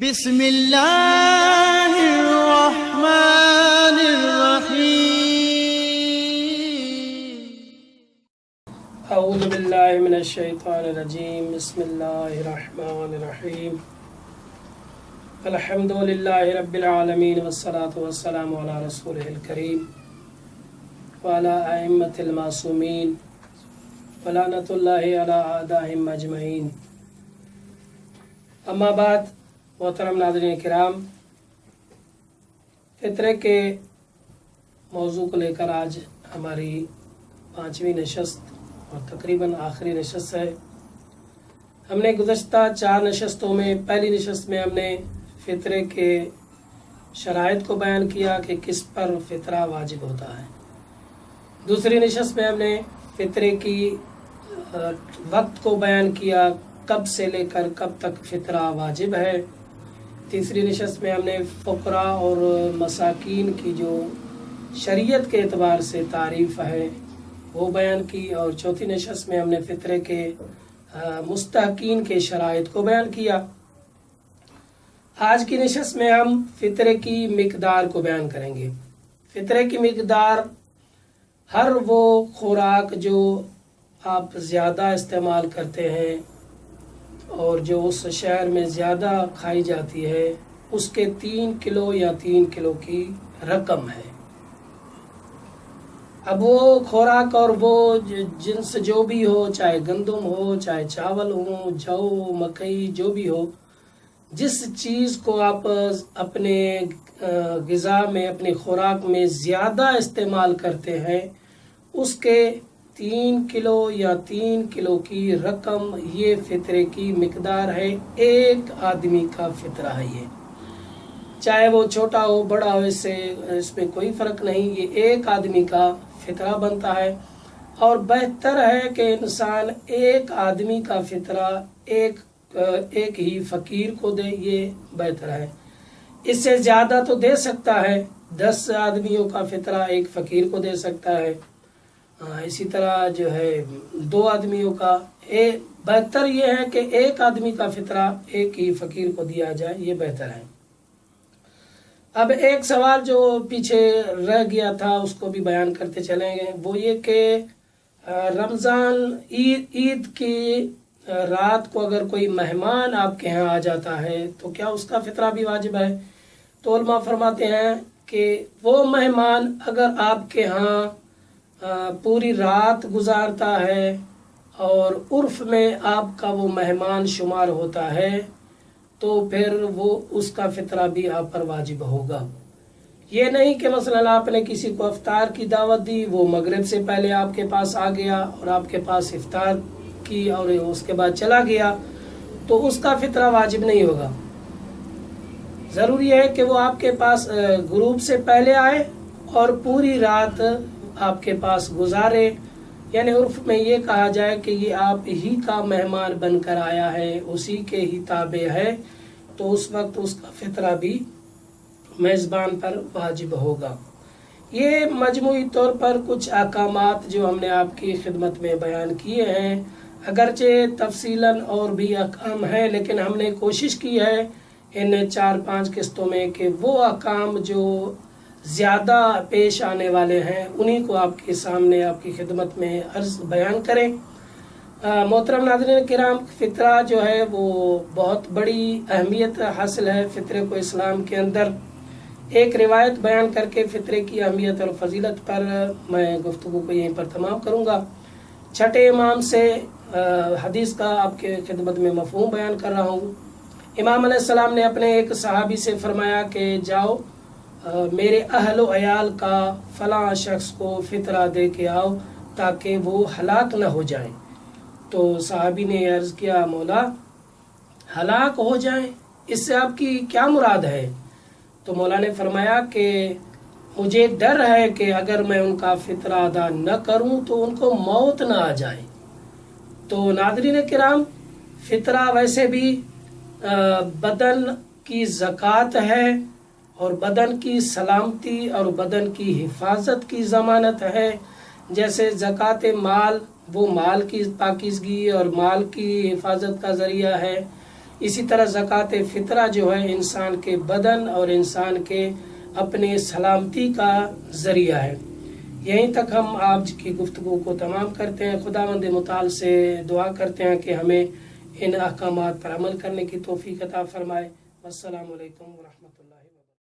بسم اللہ الرحمن الرحیم اعوذ باللہ من الشیطان الرجیم بسم اللہ الرحمن الرحیم الحمد للہ رب العالمین والصلاة والسلام علی رسولہ الکریم وعلی ائمۃ المعصومین ولعنۃ اللہ علی اعدائہم اجمعین. اما بعد، محترم ناظرین کرام، فطرے کے موضوع کو لے کر آج ہماری 5ویں نشست اور تقریباً آخری نشست ہے. ہم نے گزشتہ 4 نشستوں میں، پہلی نشست میں ہم نے فطرے کے شرائط کو بیان کیا کہ کس پر فطرہ واجب ہوتا ہے. دوسری نشست میں ہم نے فطرے کی وقت کو بیان کیا، کب سے لے کر کب تک فطرہ واجب ہے. تیسری نشست میں ہم نے فقراء اور مساکین کی جو شریعت کے اعتبار سے تعریف ہے وہ بیان کی، اور چوتھی نشست میں ہم نے فطرے کے مستحقین کے شرائط کو بیان کیا. آج کی نشست میں ہم فطرے کی مقدار کو بیان کریں گے. فطرے کی مقدار ہر وہ خوراک جو آپ زیادہ استعمال کرتے ہیں اور جو اس شہر میں زیادہ کھائی جاتی ہے، اس کے 3 کلو یا 3 کلو کی رقم ہے. اب وہ خوراک اور وہ جنس جو بھی ہو، چاہے گندم ہو، چاہے چاول ہو، جو مکئی، جو بھی ہو، جس چیز کو آپ اپنے غذا میں، اپنی خوراک میں زیادہ استعمال کرتے ہیں، اس کے 3 کلو یا 3 کلو کی رقم یہ فطرے کی مقدار ہے. ایک آدمی کا فطرہ ہے یہ، چاہے وہ چھوٹا ہو بڑا ہو، اس میں کوئی فرق نہیں. یہ ایک آدمی کا فطرہ بنتا ہے، اور بہتر ہے کہ انسان ایک آدمی کا فطرہ ایک ہی فقیر کو دے، یہ بہتر ہے. اس سے زیادہ تو دے سکتا ہے، 10 آدمیوں کا فطرہ ایک فقیر کو دے سکتا ہے. اسی طرح جو ہے 2 آدمیوں کا. بہتر یہ ہے کہ ایک آدمی کا فطرہ ایک ہی فقیر کو دیا جائے، یہ بہتر ہے. اب ایک سوال جو پیچھے رہ گیا تھا اس کو بھی بیان کرتے چلیں گے، وہ یہ کہ رمضان عید کی رات کو اگر کوئی مہمان آپ کے ہاں آ جاتا ہے تو کیا اس کا فطرہ بھی واجب ہے؟ تو علماء فرماتے ہیں کہ وہ مہمان اگر آپ کے ہاں پوری رات گزارتا ہے اور عرف میں آپ کا وہ مہمان شمار ہوتا ہے تو پھر وہ اس کا فطرہ بھی آپ پر واجب ہوگا. یہ نہیں کہ مثلا آپ نے کسی کو افطار کی دعوت دی، وہ مغرب سے پہلے آپ کے پاس آ گیا اور آپ کے پاس افطار کی اور اس کے بعد چلا گیا، تو اس کا فطرہ واجب نہیں ہوگا. ضروری ہے کہ وہ آپ کے پاس غروب سے پہلے آئے اور پوری رات آپ کے پاس گزارے. یعنی عرف میں یہ کہا جائے کہ یہ آپ ہی کا مہمان بن کر آیا ہے، اسی کے ہی تابع ہے، تو اس وقت اس کا فطرہ بھی میزبان پر واجب ہوگا. یہ مجموعی طور پر کچھ احکامات جو ہم نے آپ کی خدمت میں بیان کیے ہیں، اگرچہ تفصیلاً اور بھی احکام ہیں، لیکن ہم نے کوشش کی ہے ان 4-5 قسطوں میں کہ وہ احکام جو زیادہ پیش آنے والے ہیں انہی کو آپ کے سامنے، آپ کی خدمت میں عرض بیان کریں. محترم ناظرین کرام، فطرہ جو ہے وہ بہت بڑی اہمیت حاصل ہے فطرے کو اسلام کے اندر. ایک روایت بیان کر کے فطرے کی اہمیت اور فضیلت پر میں گفتگو کو یہیں پر تمام کروں گا. 6 امام سے حدیث کا آپ کے خدمت میں مفہوم بیان کر رہا ہوں. امام علیہ السلام نے اپنے ایک صحابی سے فرمایا کہ جاؤ میرے اہل و عیال کا فلاں شخص کو فطرہ دے کے آؤ تاکہ وہ ہلاک نہ ہو جائیں. تو صحابی نے عرض کیا، مولا ہلاک ہو جائیں، اس سے آپ کی کیا مراد ہے؟ تو مولا نے فرمایا کہ مجھے ڈر ہے کہ اگر میں ان کا فطرہ ادا نہ کروں تو ان کو موت نہ آ جائے. تو ناظرین کرام، فطرہ ویسے بھی بدن کی زکوٰۃ ہے اور بدن کی سلامتی اور بدن کی حفاظت کی ضمانت ہے. جیسے زکوٰۃ مال وہ مال کی پاکیزگی اور مال کی حفاظت کا ذریعہ ہے، اسی طرح زکوٰۃ فطرہ جو ہے انسان کے بدن اور انسان کے اپنے سلامتی کا ذریعہ ہے۔ یہیں تک ہم آج کی گفتگو کو تمام کرتے ہیں۔ خداوند متعال سے دعا کرتے ہیں کہ ہمیں ان احکامات پر عمل کرنے کی توفیق عطا فرمائے۔ والسلام علیکم ورحمۃ اللہ وبرکاتہ۔